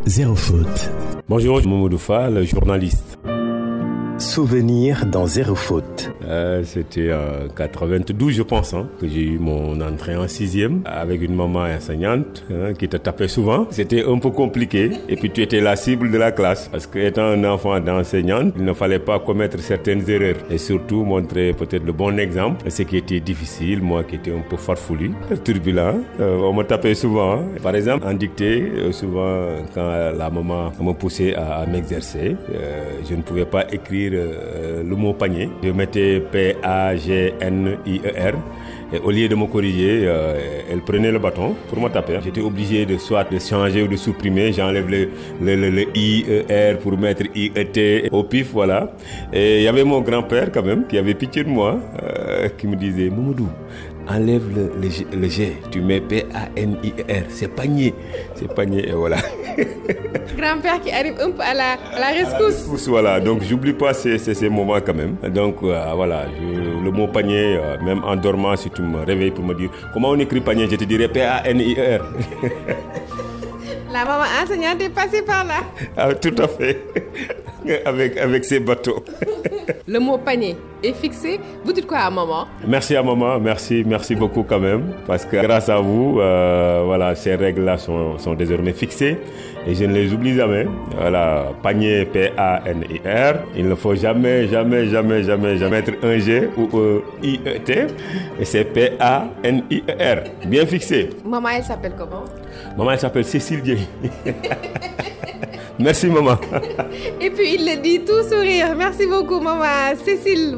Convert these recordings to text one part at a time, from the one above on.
Zéro faute. Bonjour, Mamadou Fall, journaliste. Souvenir dans Zéro faute. C'était en 92, je pense, que j'ai eu mon entrée en 6e avec une maman enseignante qui te tapait souvent. C'était un peu compliqué et puis tu étais la cible de la classe parce qu'étant un enfant d'enseignante, il ne fallait pas commettre certaines erreurs et surtout montrer peut-être le bon exemple. Ce qui était difficile, moi qui étais un peu farfoulu, turbulent, on me tapait souvent. Par exemple, en dictée, souvent quand la maman me poussait à m'exercer, je ne pouvais pas écrire le mot panier. Je mettais P-A-G-N-I-E-R et au lieu de me corriger, elle prenait le bâton pour me taper. J'étais obligé de soit de changer ou de supprimer. J'enlève le I-E-R pour mettre I-E-T au pif, voilà. Et il y avait mon grand-père quand même qui avait pitié de moi, qui me disait « Mamadou, enlève le G, tu mets P-A-N-I-E-R, c'est panier, et voilà. » Grand-père qui arrive un peu à la rescousse. Voilà, donc j'oublie pas ces moments quand même. Donc voilà, le mot panier, même en dormant, si tu me réveilles pour me dire comment on écrit panier, je te dirais P-A-N-I-E-R. La maman enseignante est passée par là. Ah, tout à fait, avec ses bateaux. Le mot panier est fixé. Vous dites quoi à maman? Merci à maman, merci beaucoup quand même. Parce que grâce à vous, voilà, ces règles-là sont désormais fixées. Et je ne les oublie jamais. Voilà, panier, P-A-N-I-R. Il ne faut jamais mettre un G ou un I-E-T. Et c'est P-A-N-I-E-R. Bien fixé. Maman, elle s'appelle comment? Maman, elle s'appelle Cécile Dieng. Merci maman. Et puis il le dit tout sourire. Merci beaucoup maman Cécile.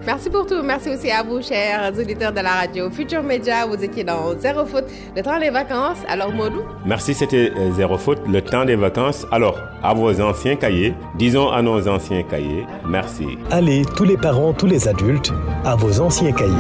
Merci pour tout. Merci aussi à vous chers auditeurs de la radio Futur Média. Vous étiez dans Zéro faute, le temps des vacances. Alors Modou? Merci, c'était Zéro faute, le temps des vacances. Alors, à vos anciens cahiers, disons à nos anciens cahiers, merci. Allez, tous les parents, tous les adultes, à vos anciens cahiers.